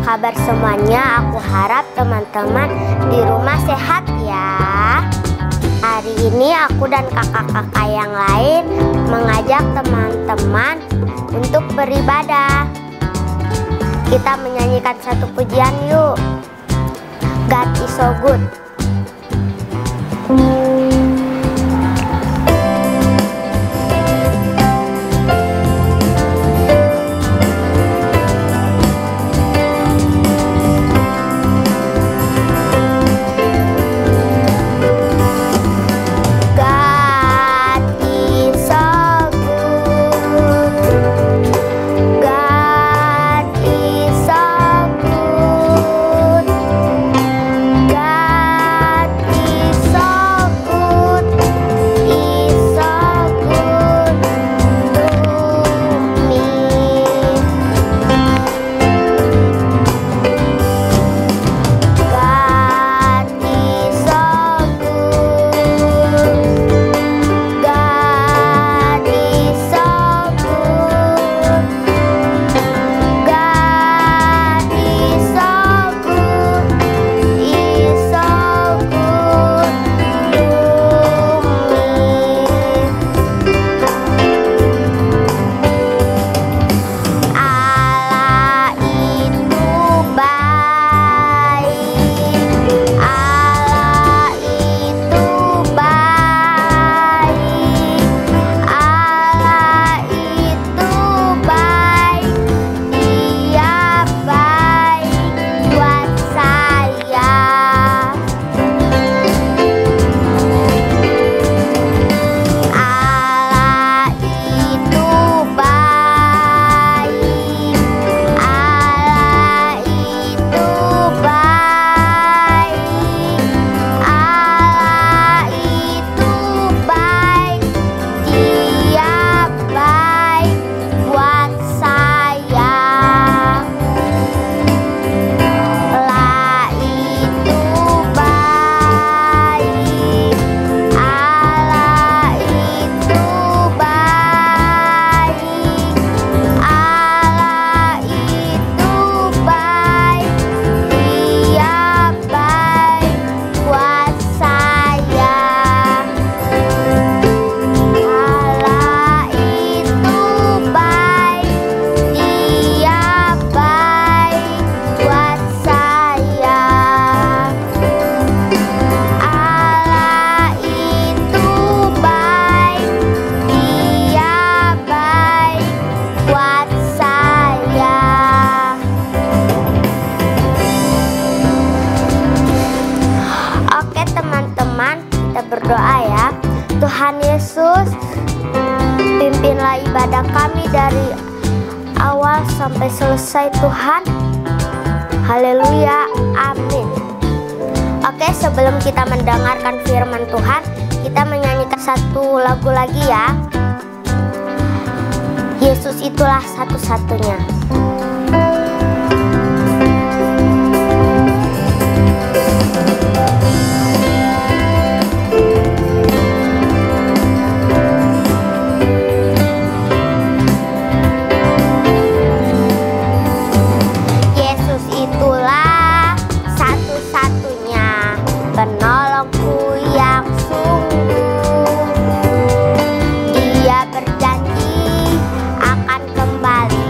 kabar semuanya? Aku harap teman-teman di rumah sehat ya. Hari ini aku dan kakak-kakak yang lain mengajak teman-teman untuk beribadah. Kita menyanyikan satu pujian yuk. God is so good. Berdoa ya. Tuhan Yesus, pimpinlah ibadah kami dari awal sampai selesai Tuhan. Haleluya, amin. Oke, sebelum kita mendengarkan firman Tuhan, kita menyanyikan satu lagu lagi ya. Yesus itulah satu-satunya. Penolongku yang sungguh, Dia berjanji akan kembali.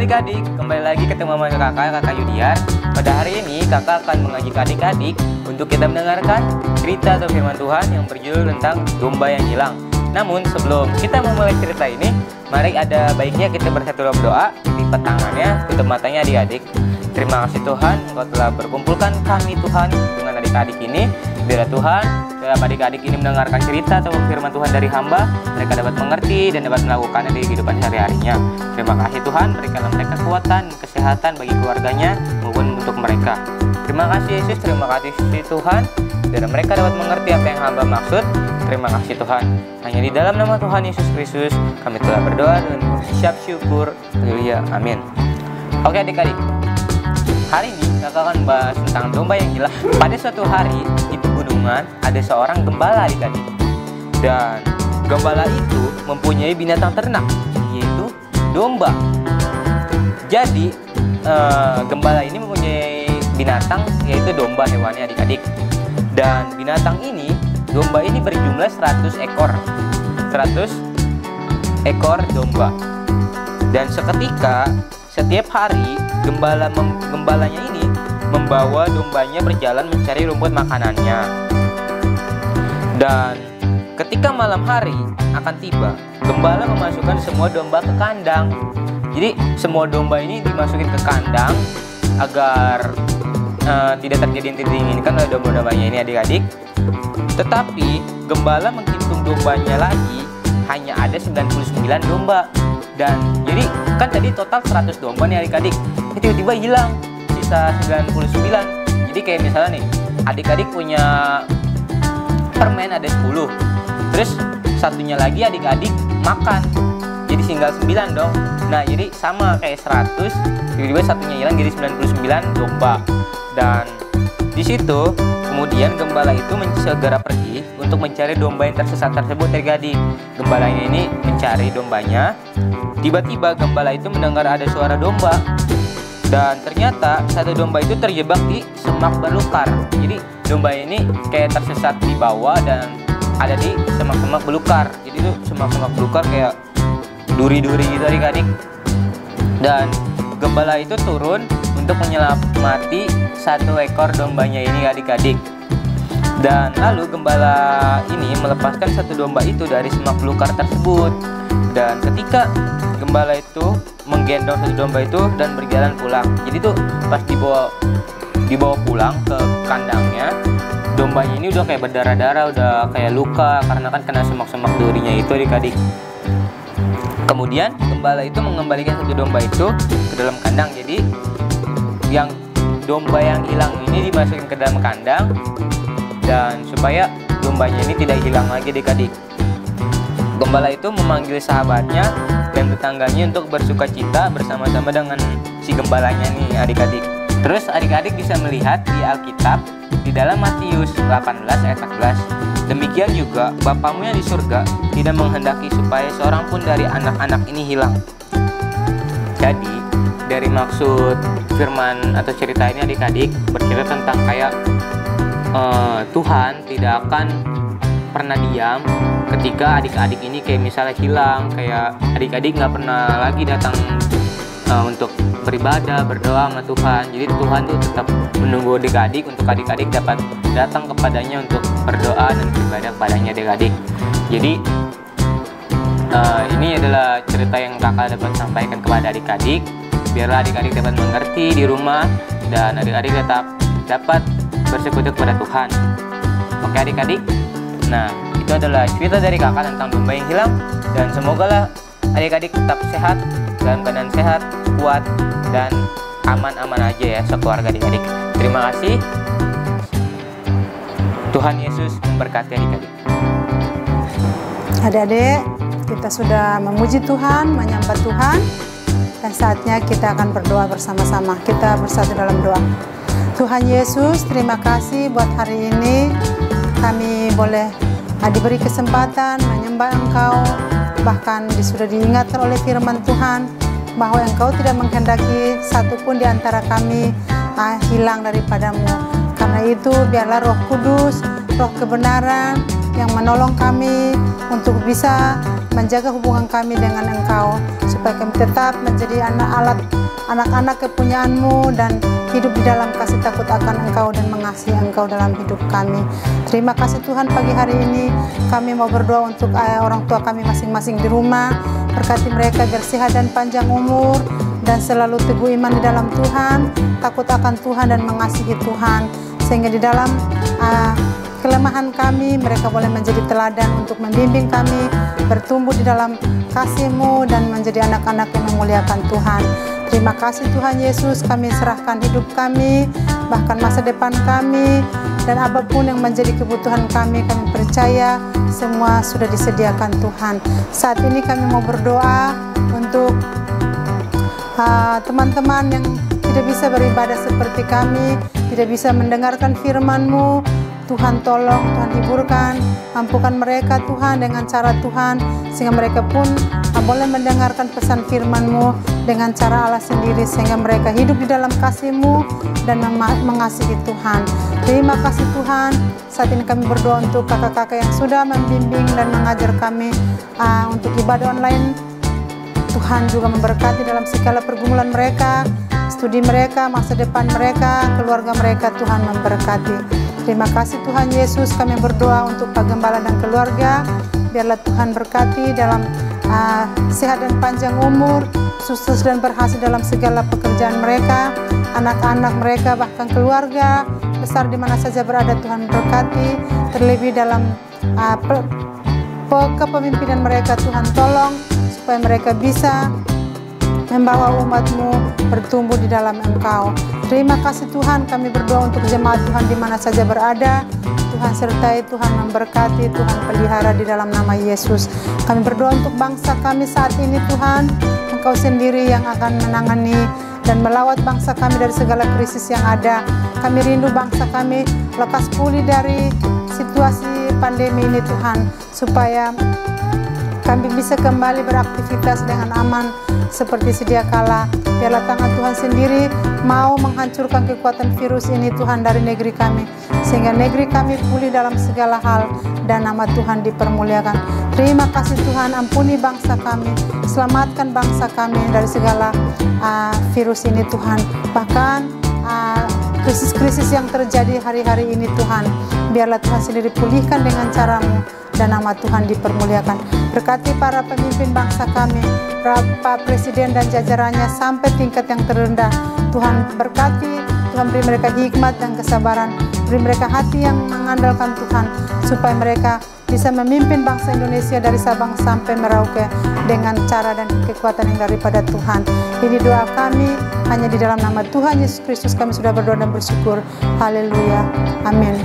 adik-adik, kembali lagi ketemu sama kakak Yudian. Pada hari ini kakak akan mengajak adik-adik untuk kita mendengarkan cerita atau firman Tuhan yang berjudul tentang domba yang hilang. Namun sebelum kita memulai cerita ini, mari ada baiknya kita bersatu dalam doa. Lipat tangannya, tutup matanya adik-adik. Terima kasih Tuhan, Engkau telah berkumpulkan kami Tuhan dengan adik-adik ini. Biar Tuhan, setiap adik-adik ini mendengarkan cerita atau firman Tuhan dari hamba, mereka dapat mengerti dan dapat melakukannya di kehidupan sehari-harinya. Terima kasih Tuhan, berikanlah mereka kekuatan, kesehatan bagi keluarganya maupun untuk mereka. Terima kasih Yesus, terima kasih Tuhan, dan mereka dapat mengerti apa yang hamba maksud. Terima kasih Tuhan. Hanya di dalam nama Tuhan Yesus Kristus kami telah berdoa dan siap syukur. Haleluya, amin. Oke adik-adik, hari ini kakak akan bahas tentang domba yang hilang. Pada suatu hari di pegunungan ada seorang gembala adik-adik, dan gembala itu mempunyai binatang ternak, yaitu domba. Jadi gembala ini mempunyai binatang, yaitu domba hewannya adik-adik. Dan binatang ini, domba ini berjumlah 100 ekor. 100 ekor domba. Dan seketika, setiap hari gembalanya ini membawa dombanya berjalan mencari rumput makanannya. Dan ketika malam hari akan tiba, gembala memasukkan semua domba ke kandang. Jadi semua domba ini dimasukin ke kandang agar tidak terjadi yang tidak diinginkan oleh domba-dombanya ini adik-adik. Tetapi gembala menghitung dombanya lagi, hanya ada 99 domba. Dan jadi kan tadi total 100 domba nih adik-adik, tiba-tiba hilang sisa 99. Jadi kayak misalnya nih, adik-adik punya permen ada 10, terus satunya lagi adik-adik makan, jadi tinggal 9 dong. Nah jadi sama kayak 100, tiba-tiba satunya hilang jadi 99 domba. Dan di situ kemudian gembala itu segera pergi untuk mencari domba yang tersesat tersebut adik-adik. Gembalanya ini mencari dombanya. Tiba-tiba gembala itu mendengar ada suara domba. Dan ternyata satu domba itu terjebak di semak belukar. Jadi domba ini kayak tersesat di bawah dan ada di semak-semak belukar. Jadi itu semak-semak belukar kayak duri-duri gitu adik-adik. Dan gembala itu turun untuk menyelamati satu ekor dombanya ini adik-adik. Dan lalu gembala ini melepaskan satu domba itu dari semak belukar tersebut. Dan ketika gembala itu menggendong satu domba itu dan berjalan pulang, jadi tuh pas dibawa pulang ke kandangnya, dombanya ini udah kayak berdarah-darah, udah kayak luka karena kan kena semak-semak durinya itu adik-adik. Kemudian gembala itu mengembalikan satu domba itu ke dalam kandang. Jadi yang domba yang hilang ini dimasukin ke dalam kandang, dan supaya dombanya ini tidak hilang lagi adik-adik. Gembala itu memanggil sahabatnya dan tetangganya untuk bersuka cita bersama-sama dengan si gembalanya nih adik-adik. Terus adik-adik bisa melihat di Alkitab di dalam Matius 18 ayat 14. Demikian juga Bapamu yang di surga tidak menghendaki supaya seorang pun dari anak-anak ini hilang. Jadi dari maksud firman atau cerita ini adik-adik bercerita tentang kayak Tuhan tidak akan pernah diam ketika adik-adik ini kayak misalnya hilang, kayak adik-adik nggak pernah lagi datang untuk beribadah, berdoa sama Tuhan. Jadi Tuhan tuh tetap menunggu adik-adik untuk adik-adik dapat datang kepadanya untuk berdoa dan beribadah kepadanya adik-adik. Jadi ini adalah cerita yang kakak dapat sampaikan kepada adik-adik, biarlah adik-adik dapat mengerti di rumah dan adik-adik tetap dapat bersekutu kepada Tuhan. Oke adik-adik, nah itu adalah cerita dari kakak tentang domba yang hilang. Dan semoga lah adik-adik tetap sehat, dalam keadaan sehat, kuat, dan aman-aman aja ya sekeluarga adik-adik. Terima kasih. Tuhan Yesus memberkati adik-adik. Adik-adik, kita sudah memuji Tuhan, menyembah Tuhan, dan saatnya kita akan berdoa bersama-sama. Kita bersatu dalam doa. Tuhan Yesus, terima kasih buat hari ini kami boleh diberi kesempatan menyembah Engkau. Bahkan sudah diingatkan oleh firman Tuhan bahwa Engkau tidak menghendaki satupun di antara kami hilang daripadamu. Karena itu biarlah Roh Kudus, Roh kebenaran yang menolong kami untuk bisa menjaga hubungan kami dengan Engkau, supaya kami tetap menjadi anak-anak kepunyaan-Mu dan hidup di dalam kasih takut akan Engkau dan mengasihi Engkau dalam hidup kami. Terima kasih Tuhan, pagi hari ini kami mau berdoa untuk orang tua kami masing-masing di rumah. Berkati mereka biar sehat dan panjang umur, dan selalu teguh iman di dalam Tuhan, takut akan Tuhan dan mengasihi Tuhan, sehingga di dalam kelemahan kami mereka boleh menjadi teladan untuk membimbing kami bertumbuh di dalam kasih-Mu dan menjadi anak-anak yang memuliakan Tuhan. Terima kasih Tuhan Yesus, kami serahkan hidup kami, bahkan masa depan kami, dan apapun yang menjadi kebutuhan kami percaya semua sudah disediakan Tuhan. Saat ini kami mau berdoa untuk teman-teman yang tidak bisa beribadah seperti kami, tidak bisa mendengarkan firman-Mu. Tuhan tolong, Tuhan hiburkan, mampukan mereka Tuhan dengan cara Tuhan, sehingga mereka pun boleh mendengarkan pesan firman-Mu dengan cara Allah sendiri, sehingga mereka hidup di dalam kasih-Mu dan mengasihi Tuhan. Terima kasih Tuhan. Saat ini kami berdoa untuk kakak-kakak yang sudah membimbing dan mengajar kami untuk ibadah online. Tuhan juga memberkati dalam segala pergumulan mereka, studi mereka, masa depan mereka, keluarga mereka. Tuhan memberkati. Terima kasih Tuhan Yesus, kami berdoa untuk Pak Gembala dan keluarga. Biarlah Tuhan berkati dalam sehat dan panjang umur, sukses dan berhasil dalam segala pekerjaan mereka, anak-anak mereka, bahkan keluarga besar di mana saja berada. Tuhan berkati, terlebih dalam kepemimpinan mereka. Tuhan tolong supaya mereka bisa membawa umat-Mu bertumbuh di dalam Engkau. Terima kasih Tuhan, kami berdoa untuk jemaat Tuhan di mana saja berada. Tuhan sertai, Tuhan memberkati, Tuhan pelihara di dalam nama Yesus. Kami berdoa untuk bangsa kami saat ini Tuhan, Engkau sendiri yang akan menangani dan melawat bangsa kami dari segala krisis yang ada. Kami rindu bangsa kami lekas pulih dari situasi pandemi ini Tuhan, supaya kami bisa kembali beraktivitas dengan aman seperti sedia kala. Biarlah tangan Tuhan sendiri mau menghancurkan kekuatan virus ini Tuhan dari negeri kami, sehingga negeri kami pulih dalam segala hal dan nama Tuhan dipermuliakan. Terima kasih Tuhan, ampuni bangsa kami, selamatkan bangsa kami dari segala virus ini Tuhan. Bahkan krisis-krisis yang terjadi hari-hari ini Tuhan, biarlah Tuhan sendiri pulihkan dengan cara-Mu dan nama Tuhan dipermuliakan. Berkati para pemimpin bangsa kami, Pak Presiden dan jajarannya sampai tingkat yang terendah. Tuhan berkati, Tuhan beri mereka hikmat dan kesabaran, beri mereka hati yang mengandalkan Tuhan, supaya mereka bisa memimpin bangsa Indonesia dari Sabang sampai Merauke dengan cara dan kekuatan yang daripada Tuhan. Ini doa kami, hanya di dalam nama Tuhan Yesus Kristus kami sudah berdoa dan bersyukur. Haleluya, amin.